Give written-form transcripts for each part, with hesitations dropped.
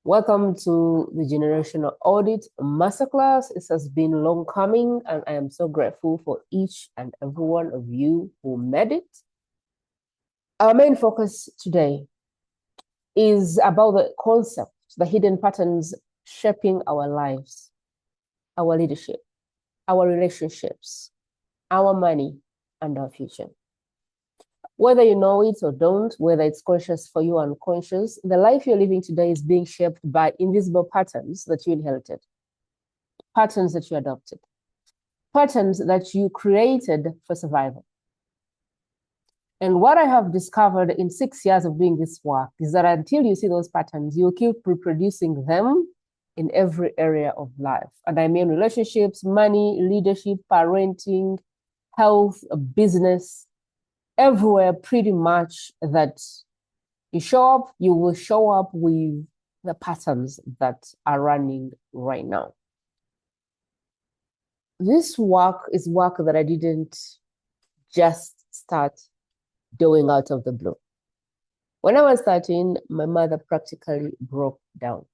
Welcome to the Generational Audit Masterclass. This has been long coming, and I am so grateful for each and every one of you who made it. Our main focus today is about the concept, the hidden patterns shaping our lives, our leadership, our relationships, our money, and our future. Whether you know it or don't, whether it's conscious for you or unconscious, the life you're living today is being shaped by invisible patterns that you inherited, patterns that you adopted, patterns that you created for survival. And what I have discovered in 6 years of doing this work is that until you see those patterns, you'll keep reproducing them in every area of life. And I mean relationships, money, leadership, parenting, health, business, everywhere pretty much that you show up, you will show up with the patterns that are running right now. This work is work that I didn't just start doing out of the blue. When I was 13, my mother practically broke down.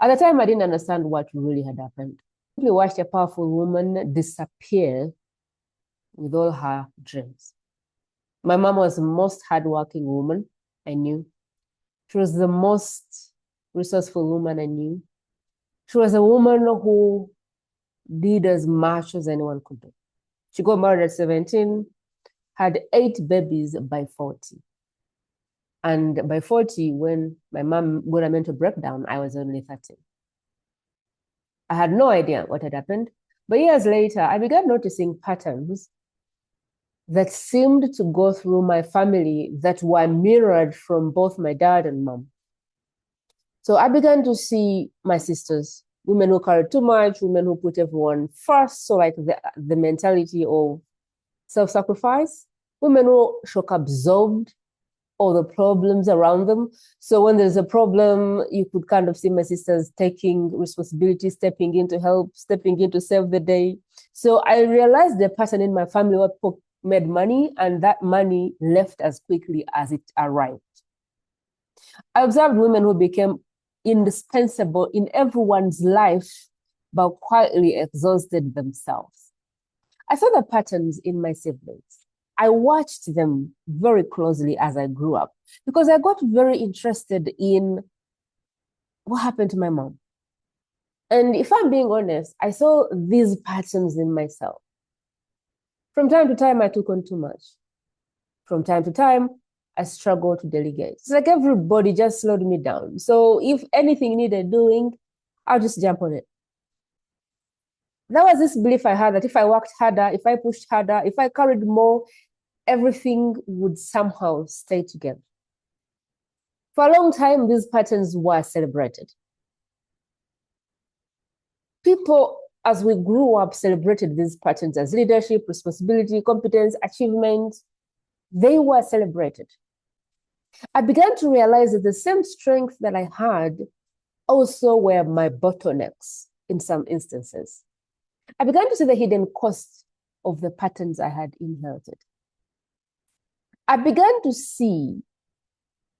At the time, I didn't understand what really had happened. We watched a powerful woman disappear with all her dreams. My mom was the most hardworking woman I knew. She was the most resourceful woman I knew. She was a woman who did as much as anyone could do. She got married at 17, had 8 babies by 40. And by 40, when my mom got a mental breakdown, I was only 13. I had no idea what had happened. But years later, I began noticing patterns that seemed to go through my family that were mirrored from both my dad and mom. So I began to see my sisters, women who carried too much, women who put everyone first, so like the mentality of self-sacrifice, women who shock absorbed all the problems around them. So when there's a problem, you could kind of see my sisters taking responsibility, stepping in to help, stepping in to save the day. So I realized the pattern in my family where people made money and that money left as quickly as it arrived. I observed women who became indispensable in everyone's life, but quietly exhausted themselves. I saw the patterns in my siblings. I watched them very closely as I grew up because I got very interested in what happened to my mom. And if I'm being honest, I saw these patterns in myself. From time to time, I took on too much. From time to time, I struggled to delegate. It's like everybody just slowed me down. So if anything needed doing, I'll just jump on it. There was this belief I had that if I worked harder, if I pushed harder, if I carried more, everything would somehow stay together. For a long time, these patterns were celebrated. People, as we grew up, celebrated these patterns as leadership, responsibility, competence, achievement. They were celebrated. I began to realize that the same strength that I had also were my bottlenecks in some instances. I began to see the hidden cost of the patterns I had inherited. I began to see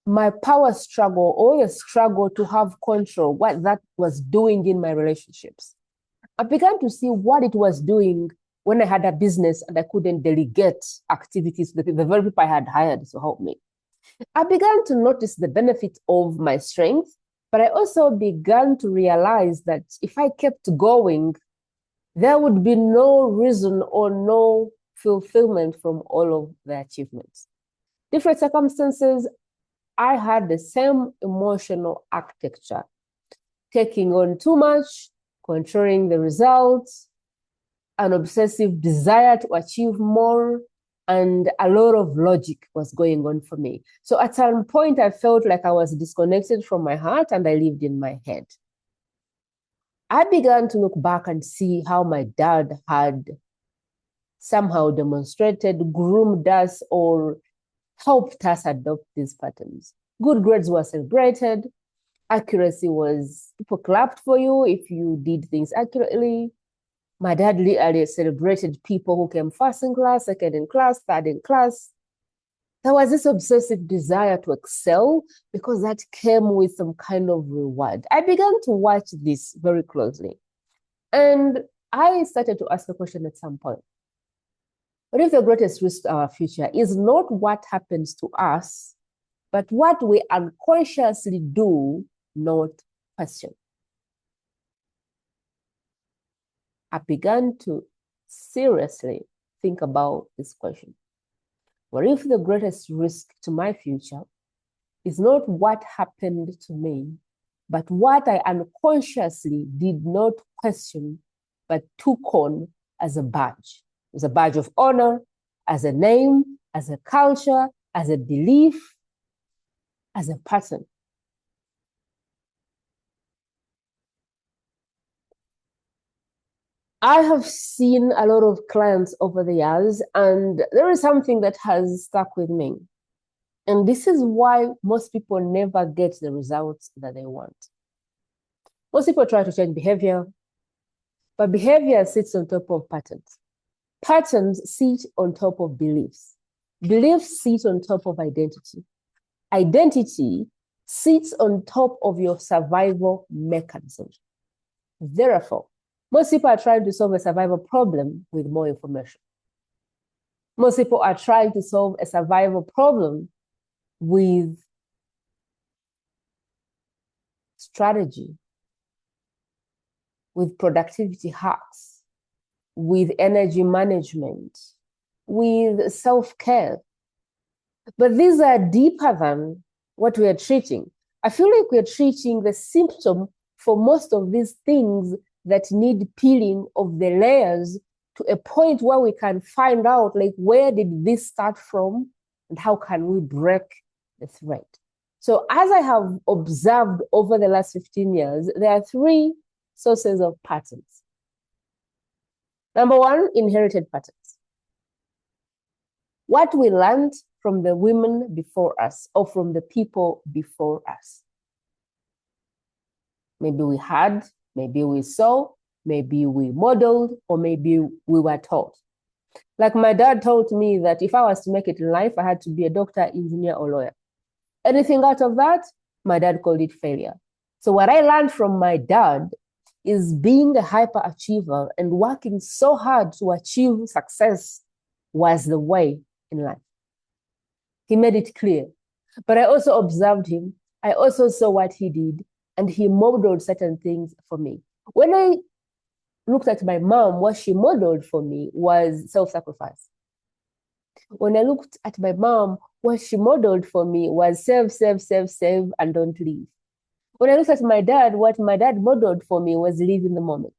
my power struggle or the struggle to have control, what that was doing in my relationships. I began to see what it was doing when I had a business and I couldn't delegate activities to the very people I had hired to help me. I began to notice the benefit of my strength, but I also began to realize that if I kept going, there would be no reason or no fulfillment from all of the achievements. Different circumstances, I had the same emotional architecture, taking on too much, controlling the results, an obsessive desire to achieve more, and a lot of logic was going on for me. So at some point, I felt like I was disconnected from my heart and I lived in my head. I began to look back and see how my dad had somehow demonstrated, groomed us, or helped us adopt these patterns. Good grades were celebrated. Accuracy was, people clapped for you if you did things accurately. My dad literally celebrated people who came first in class, second in class, third in class. There was this obsessive desire to excel because that came with some kind of reward. I began to watch this very closely. And I started to ask a question at some point. What if the greatest risk to our future is not what happens to us, but what we unconsciously do, not question? I began to seriously think about this question. What if the greatest risk to my future is not what happened to me, but what I unconsciously did not question, but took on as a badge of honor, as a name, as a culture, as a belief, as a pattern? I have seen a lot of clients over the years, and there is something that has stuck with me. And this is why most people never get the results that they want. Most people try to change behavior, but behavior sits on top of patterns. Patterns sit on top of beliefs. Beliefs sit on top of identity. Identity sits on top of your survival mechanism. Therefore, most people are trying to solve a survival problem with more information. Most people are trying to solve a survival problem with strategy, with productivity hacks, with energy management, with self-care. But these are deeper than what we are treating. I feel like we are treating the symptom for most of these things that need peeling of the layers to a point where we can find out, like, where did this start from and how can we break the thread? So as I have observed over the last 15 years, there are three sources of patterns. Number one, inherited patterns. What we learned from the women before us or from the people before us. Maybe we had, maybe we saw, maybe we modeled, or maybe we were taught. Like my dad told me that if I was to make it in life, I had to be a doctor, engineer, or lawyer. Anything out of that, my dad called it failure. So what I learned from my dad is being a hyperachiever and working so hard to achieve success was the way in life. He made it clear. But I also observed him. I also saw what he did, and he modeled certain things for me. When I looked at my mom, what she modeled for me was self-sacrifice. When I looked at my mom, what she modeled for me was save, and don't leave. When I looked at my dad, what my dad modeled for me was live in the moment.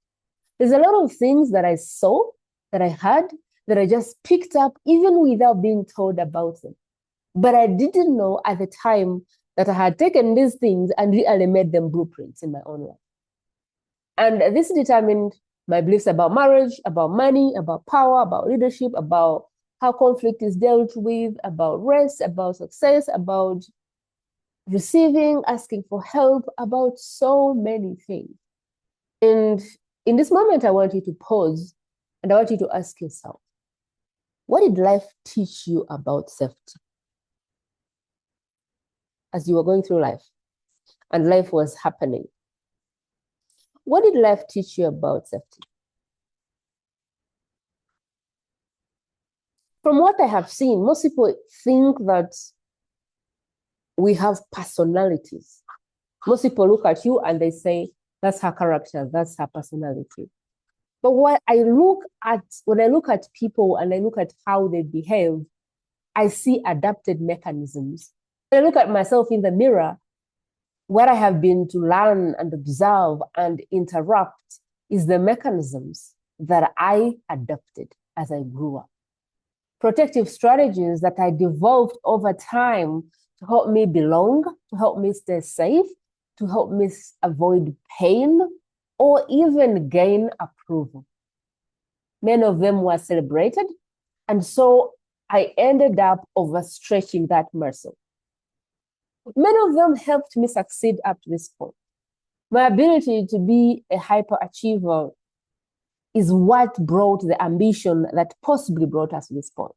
There's a lot of things that I saw, that I had, that I just picked up even without being told about them. But I didn't know at the time that I had taken these things and really made them blueprints in my own life. And this determined my beliefs about marriage, about money, about power, about leadership, about how conflict is dealt with, about rest, about success, about receiving, asking for help, about so many things. And in this moment, I want you to pause and I want you to ask yourself, what did life teach you about safety? As you were going through life and life was happening, what did life teach you about safety? From what I have seen, most people think that we have personalities. Most people look at you and they say, that's her character, that's her personality. But when I look at people and I look at how they behave, I see adapted mechanisms. When I look at myself in the mirror, what I have been to learn and observe and interrupt is the mechanisms that I adopted as I grew up. Protective strategies that I developed over time to help me belong, to help me stay safe, to help me avoid pain, or even gain approval. Many of them were celebrated, and so I ended up overstretching that muscle. Many of them helped me succeed up to this point. My ability to be a hyperachiever is what brought the ambition that possibly brought us to this point.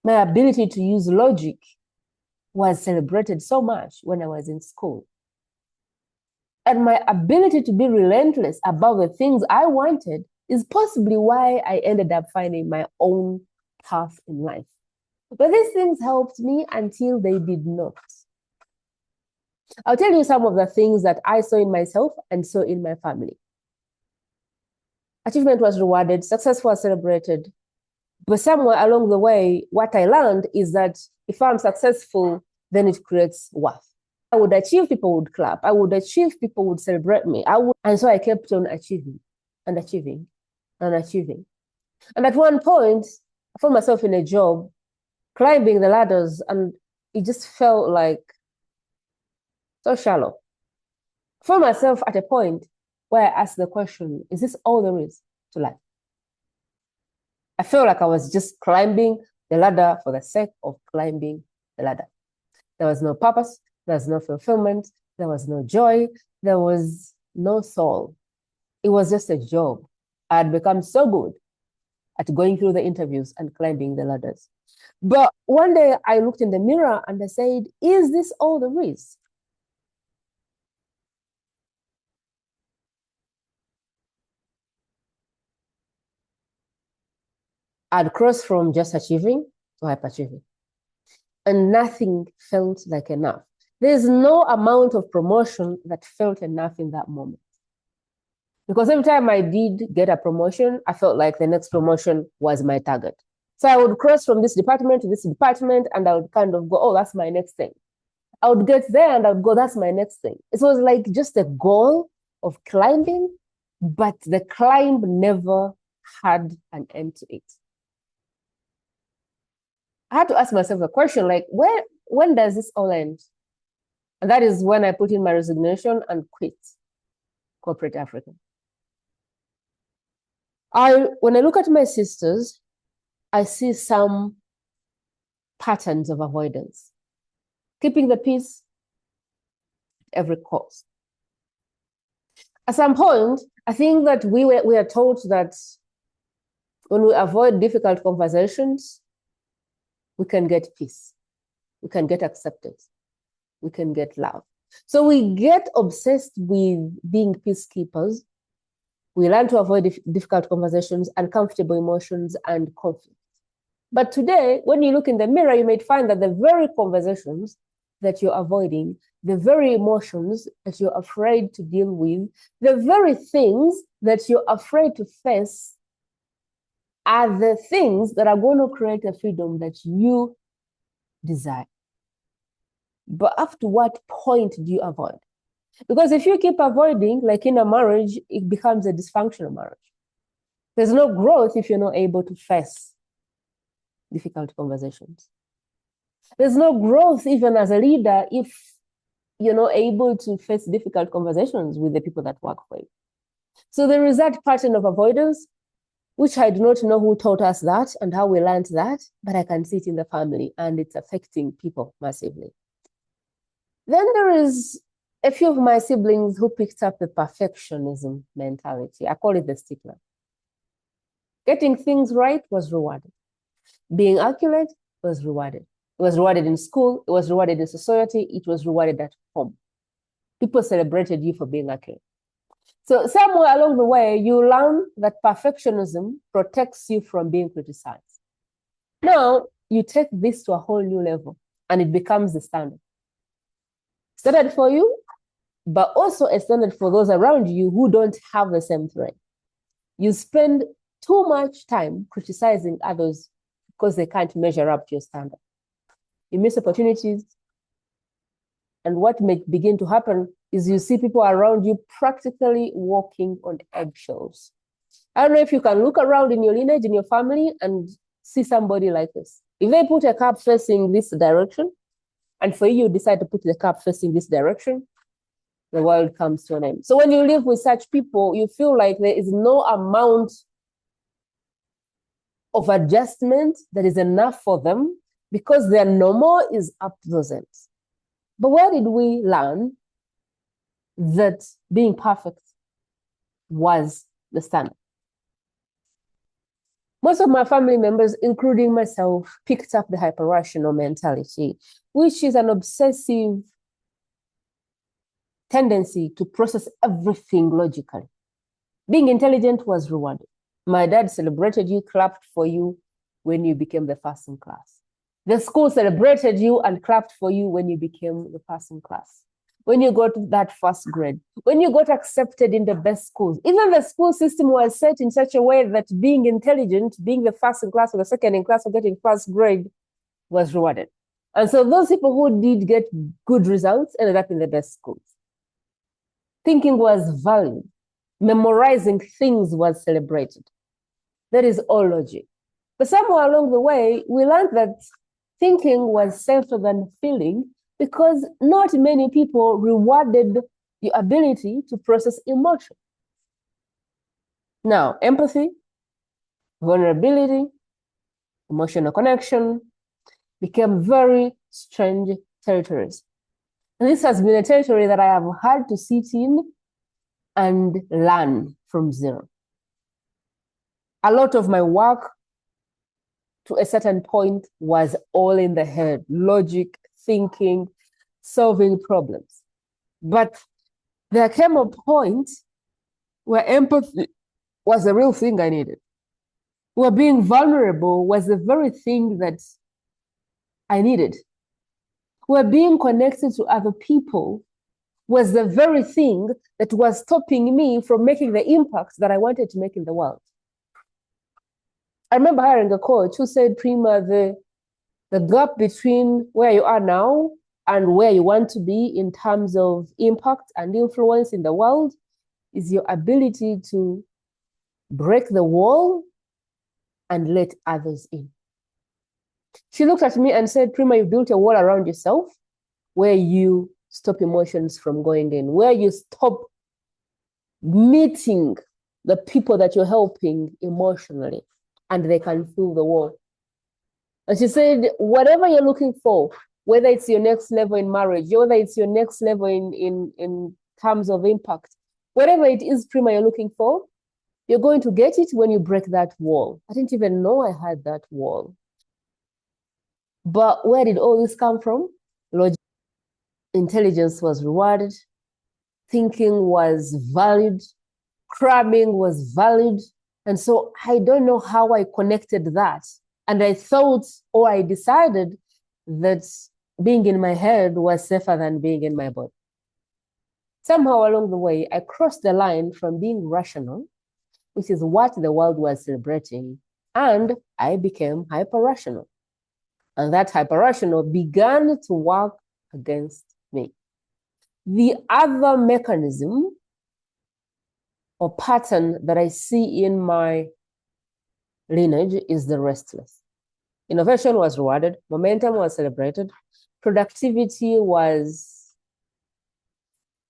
My ability to use logic was celebrated so much when I was in school. And my ability to be relentless about the things I wanted is possibly why I ended up finding my own path in life. But these things helped me until they did not. I'll tell you some of the things that I saw in myself and saw in my family. Achievement was rewarded, success was celebrated. But somewhere along the way, what I learned is that if I'm successful, then it creates worth. I would achieve, people would clap. I would achieve, people would celebrate me. And so I kept on achieving and achieving and achieving. And at one point, I found myself in a job, climbing the ladders, and it just felt like so shallow. I found myself at a point where I asked the question, is this all there is to life? I felt like I was just climbing the ladder for the sake of climbing the ladder. There was no purpose, there was no fulfillment, there was no joy, there was no soul. It was just a job. I had become so good at going through the interviews and climbing the ladders. But one day I looked in the mirror and I said, is this all there is? I'd crossed from just achieving to hyperachieving. And nothing felt like enough. There's no amount of promotion that felt enough in that moment. Because every time I did get a promotion, I felt like the next promotion was my target. So I would cross from this department to this department and I would kind of go, oh, that's my next thing. I would get there and I would go, that's my next thing. It was like just a goal of climbing, but the climb never had an end to it. I had to ask myself a question like, when does this all end? And that is when I put in my resignation and quit corporate Africa. When I look at my sisters, I see some patterns of avoidance. Keeping the peace at every cost. At some point, I think that we are told that when we avoid difficult conversations, we can get peace, we can get acceptance, we can get love. So we get obsessed with being peacekeepers. We learn to avoid difficult conversations, uncomfortable emotions, and conflict. But today, when you look in the mirror, you might find that the very conversations that you're avoiding, the very emotions that you're afraid to deal with, the very things that you're afraid to face are the things that are going to create a freedom that you desire. But up to what point do you avoid? Because if you keep avoiding, like in a marriage, it becomes a dysfunctional marriage. There's no growth if you're not able to face difficult conversations. There's no growth even as a leader if you're not able to face difficult conversations with the people that work for you. So there is that pattern of avoidance, which I do not know who taught us that and how we learned that, but I can see it in the family and it's affecting people massively. Then there is a few of my siblings who picked up the perfectionism mentality. I call it the stickler. Getting things right was rewarded. Being accurate was rewarded. It was rewarded in school, it was rewarded in society, it was rewarded at home. People celebrated you for being accurate. So somewhere along the way, you learn that perfectionism protects you from being criticized. Now, you take this to a whole new level and it becomes the standard. Standard for you, but also a standard for those around you who don't have the same thread. You spend too much time criticizing others because they can't measure up to your standard. You miss opportunities. And what may begin to happen is you see people around you practically walking on eggshells. I don't know if you can look around in your lineage, in your family, and see somebody like this. If they put a cup facing this direction, and for you decide to put the cup facing this direction, the world comes to an end. So when you live with such people, you feel like there is no amount of adjustment that is enough for them because their normal is up to those ends. But where did we learn that being perfect was the standard? Most of my family members, including myself, picked up the hyper-rational mentality, which is an obsessive tendency to process everything logically. Being intelligent was rewarded. My dad celebrated you, clapped for you when you became the first in class. The school celebrated you and clapped for you when you became the first in class. When you got that first grade, when you got accepted in the best schools. Even the school system was set in such a way that being intelligent, being the first in class or the second in class or getting first grade was rewarded. And so those people who did get good results ended up in the best schools. Thinking was valued. Memorizing things was celebrated. That is all logic. But somewhere along the way, we learned that thinking was safer than feeling because not many people rewarded your ability to process emotion. Now, empathy, vulnerability, emotional connection became very strange territories. And this has been a territory that I have had to sit in and learn from zero. A lot of my work to a certain point was all in the head, logic, thinking, solving problems. But there came a point where empathy was the real thing I needed, where being vulnerable was the very thing that I needed, where being connected to other people was the very thing that was stopping me from making the impact that I wanted to make in the world. I remember hiring a coach who said, Prima, the gap between where you are now and where you want to be in terms of impact and influence in the world is your ability to break the wall and let others in. She looked at me and said, Prima, you built a wall around yourself where you stop emotions from going in, where you stop meeting the people that you're helping emotionally, and they can feel the wall. And she said, whatever you're looking for, whether it's your next level in marriage, whether it's your next level in terms of impact, whatever it is, Prima, you're looking for, you're going to get it when you break that wall. I didn't even know I had that wall. But where did all this come from? Logic. Intelligence was rewarded. Thinking was valued. Cramming was valued. And so I don't know how I connected that. And I thought, or I decided that being in my head was safer than being in my body. Somehow along the way, I crossed the line from being rational, which is what the world was celebrating, and I became hyper-rational. And that hyper-rational began to work against me. The other mechanism or pattern that I see in my lineage is the restless. Innovation was rewarded, momentum was celebrated, productivity was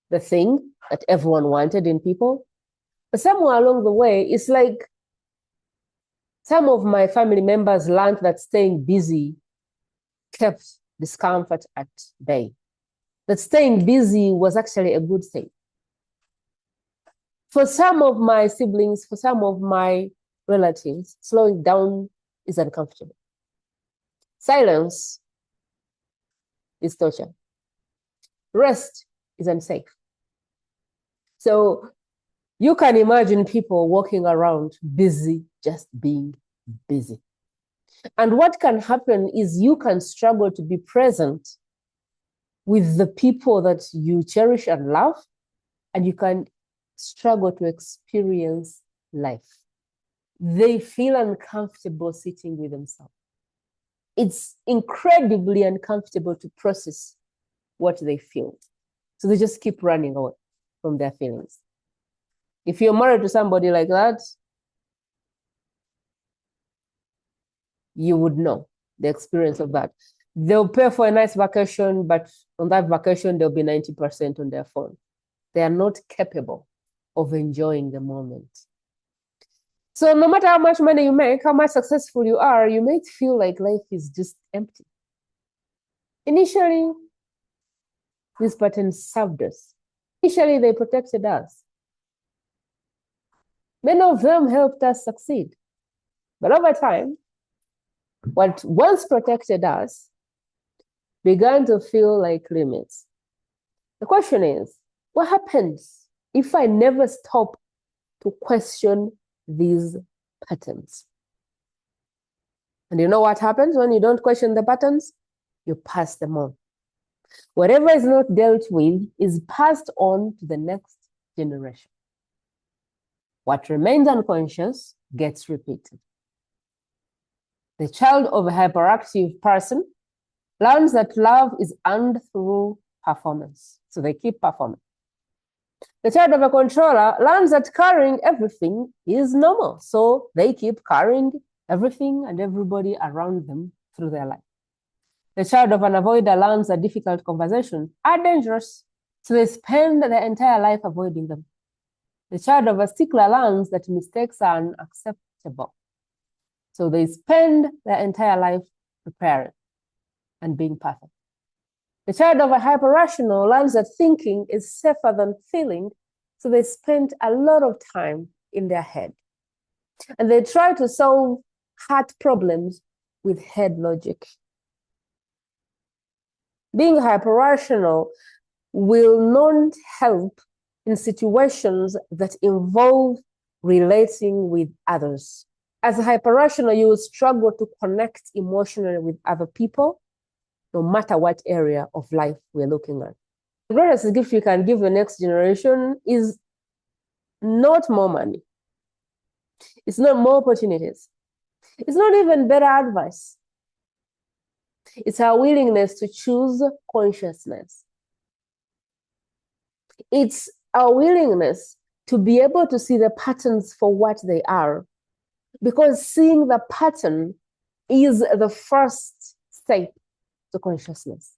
the thing that everyone wanted in people. But somewhere along the way, it's like some of my family members learned that staying busy kept discomfort at bay, that staying busy was actually a good thing. For some of my siblings, for some of my relatives, slowing down is uncomfortable. Silence is torture. Rest is unsafe. So you can imagine people walking around busy, just being busy. And what can happen is you can struggle to be present with the people that you cherish and love, and you can struggle to experience life. They feel uncomfortable sitting with themselves. It's incredibly uncomfortable to process what they feel. So they just keep running away from their feelings. If you're married to somebody like that, you would know the experience of that. They'll pay for a nice vacation, but on that vacation, they'll be 90% on their phone. They are not capable of enjoying the moment. So no matter how much money you make, how much successful you are, you may feel like life is just empty. Initially, these patterns served us. Initially, they protected us. Many of them helped us succeed. But over time, what once protected us began to feel like limits. The question is, what happens if I never stop to question these patterns? And you know what happens when you don't question the patterns? You pass them on. Whatever is not dealt with is passed on to the next generation. What remains unconscious gets repeated. The child of a hyperactive person learns that love is earned through performance. So they keep performing. The child of a controller learns that carrying everything is normal. So they keep carrying everything and everybody around them through their life. The child of an avoider learns that difficult conversations are dangerous. So they spend their entire life avoiding them. The child of a stickler learns that mistakes are unacceptable. So they spend their entire life preparing and being perfect. The child of a hyper-rational learns that thinking is safer than feeling, so they spend a lot of time in their head. And they try to solve heart problems with head logic. Being hyper-rational will not help in situations that involve relating with others. As a hyper-rational, you will struggle to connect emotionally with other people, no matter what area of life we're looking at. The greatest gift you can give the next generation is not more money. It's not more opportunities. It's not even better advice. It's our willingness to choose consciousness. It's our willingness to be able to see the patterns for what they are, because seeing the pattern is the first step to consciousness.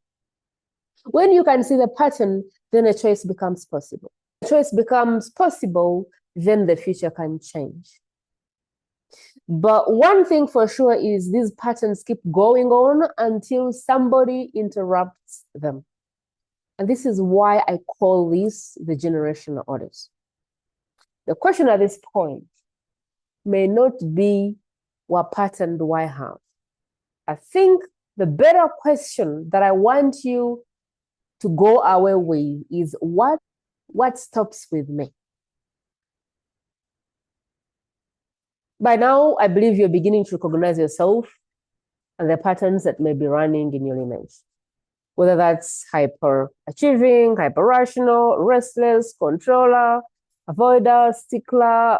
When you can see the pattern, then a choice becomes possible. A choice becomes possible, then the future can change. But one thing for sure is these patterns keep going on until somebody interrupts them. And this is why I call this the generational audit. The question at this point may not be, what pattern do I have? I think the better question that I want you to go away with is, what stops with me? By now, I believe you're beginning to recognize yourself and the patterns that may be running in your lineage. Whether that's hyper-achieving, hyper-rational, restless, controller, avoider, stickler,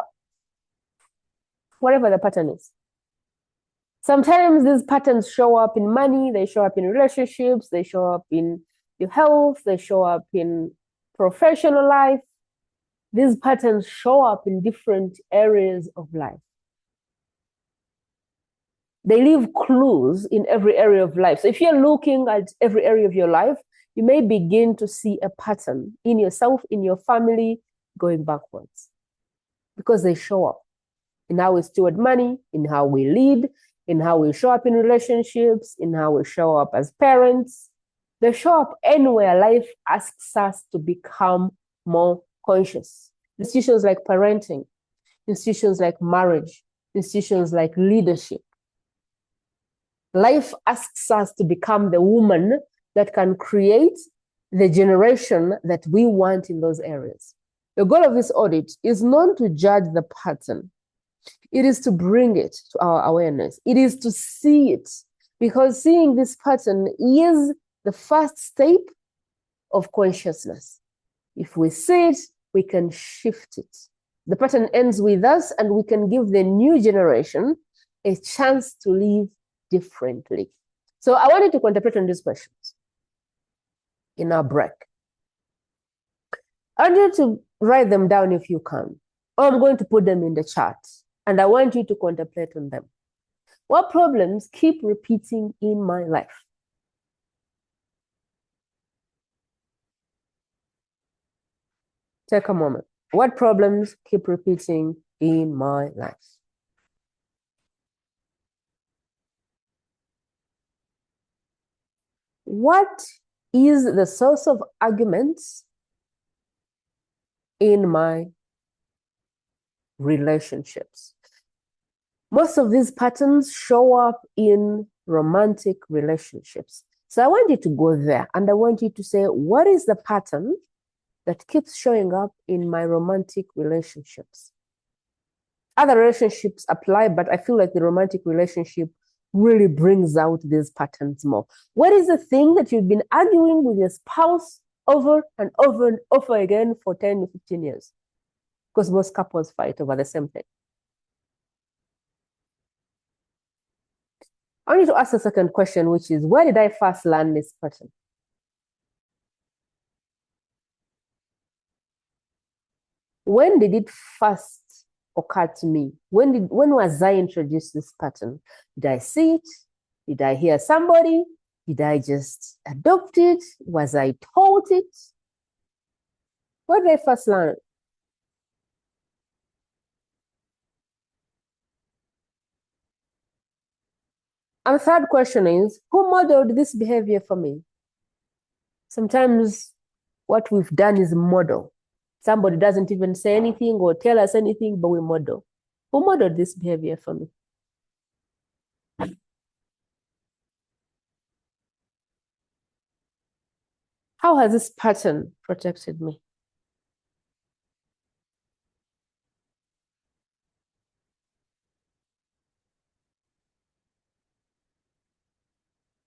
whatever the pattern is. Sometimes these patterns show up in money, they show up in relationships, they show up in your health, they show up in professional life. These patterns show up in different areas of life. They leave clues in every area of life. So if you're looking at every area of your life, you may begin to see a pattern in yourself, in your family, going backwards, because they show up in how we steward money, in how we lead, in how we show up in relationships, in how we show up as parents. They show up anywhere life asks us to become more conscious. Institutions like parenting, institutions like marriage, institutions like leadership. Life asks us to become the woman that can create the generation that we want in those areas. The goal of this audit is not to judge the pattern. It is to bring it to our awareness. It is to see it, because seeing this pattern is the first step of consciousness. If we see it, we can shift it. The pattern ends with us, and we can give the new generation a chance to live differently. So I wanted to contemplate on these questions in our break. I want you to write them down if you can, or I'm going to put them in the chat, and I want you to contemplate on them. What problems keep repeating in my life? Take a moment. What problems keep repeating in my life? What is the source of arguments in my relationships? Most of these patterns show up in romantic relationships. So I want you to go there and I want you to say, what is the pattern that keeps showing up in my romantic relationships? Other relationships apply, but I feel like the romantic relationship really brings out these patterns more. What is the thing that you've been arguing with your spouse over and over and over again for 10 to 15 years? Because most couples fight over the same thing. I need to ask a second question, which is, where did I first learn this pattern? When did it first occur to me? When was I introduced to this pattern? Did I see it? Did I hear somebody? Did I just adopt it? Was I taught it? Where did I first learn it? And the third question is, who modeled this behavior for me? Sometimes what we've done is model. Somebody doesn't even say anything or tell us anything, but we model. Who modeled this behavior for me? How has this pattern protected me?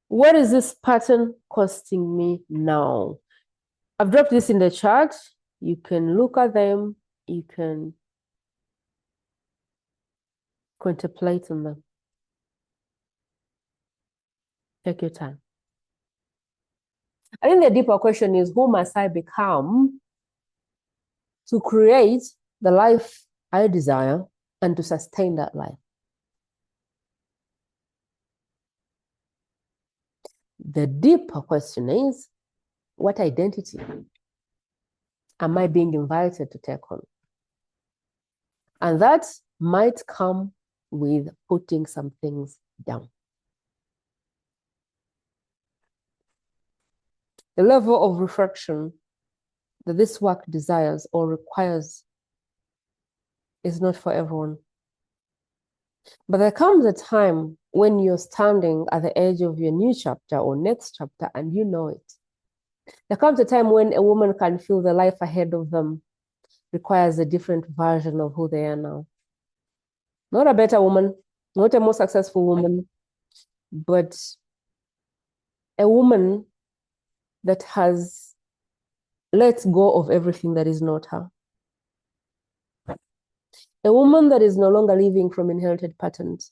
What is this pattern costing me now? I've dropped this in the chat. You can look at them. You can contemplate on them. Take your time. I think the deeper question is, who must I become to create the life I desire and to sustain that life? The deeper question is, what identity am I being invited to take on? And that might come with putting some things down. The level of reflection that this work desires or requires is not for everyone. But there comes a time when you're standing at the edge of your new chapter or next chapter and you know it. There comes a time when a woman can feel the life ahead of them requires a different version of who they are now. Not a better woman, not a more successful woman, but a woman that has let go of everything that is not her. A woman that is no longer living from inherited patterns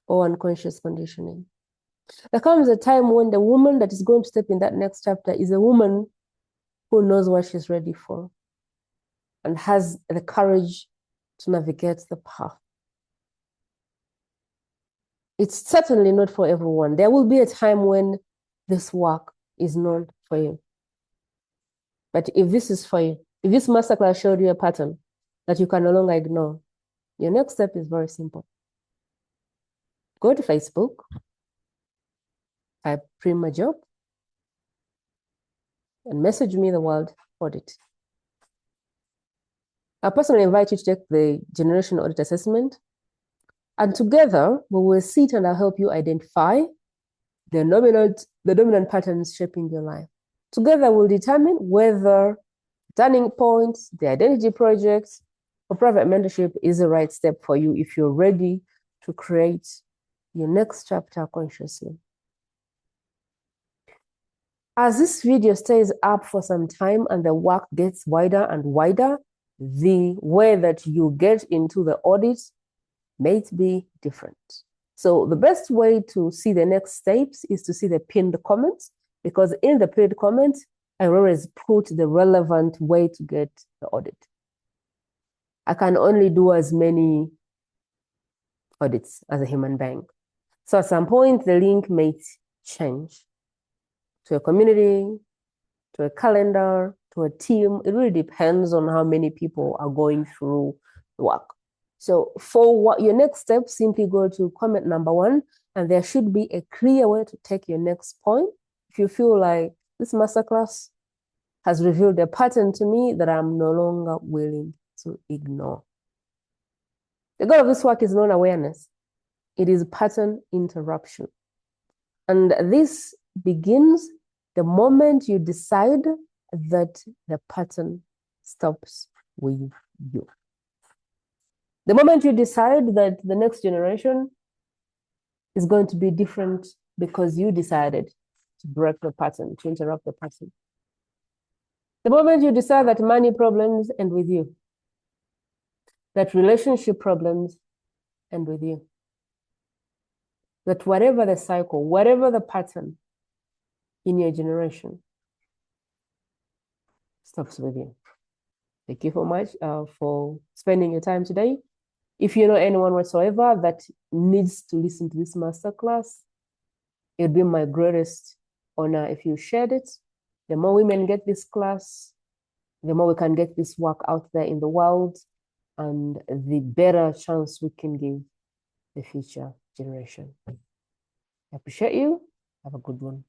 or unconscious conditioning. There comes a time when the woman that is going to step in that next chapter is a woman who knows what she's ready for and has the courage to navigate the path. It's certainly not for everyone. There will be a time when this work is not for you. But if this is for you, if this masterclass showed you a pattern that you can no longer ignore, your next step is very simple. Go to Facebook, type Prima Job, and message me the word audit. I personally invite you to take the Generation Audit Assessment, and together we will sit and I'll help you identify the dominant patterns shaping your life. Together we'll determine whether turning points, the identity project, or private mentorship is the right step for you if you're ready to create your next chapter consciously. As this video stays up for some time and the work gets wider and wider, the way that you get into the audit may be different. So the best way to see the next steps is to see the pinned comments, because in the pinned comments, I always put the relevant way to get the audit. I can only do as many audits as a human being. So at some point, the link may change to a community, to a calendar, to a team. It really depends on how many people are going through the work. So for your next step, simply go to comment number 1, and there should be a clear way to take your next point. If you feel like this masterclass has revealed a pattern to me that I'm no longer willing to ignore. The goal of this work is non-awareness. It is pattern interruption. And this begins the moment you decide that the pattern stops with you. The moment you decide that the next generation is going to be different because you decided to break the pattern, to interrupt the pattern. The moment you decide that money problems end with you, that relationship problems end with you, that whatever the cycle, whatever the pattern in your generation stops with you. Thank you so much for spending your time today. If you know anyone whatsoever that needs to listen to this masterclass, it would be my greatest honor if you shared it. The more women get this class, the more we can get this work out there in the world, and the better chance we can give the future generation. I appreciate you. Have a good one.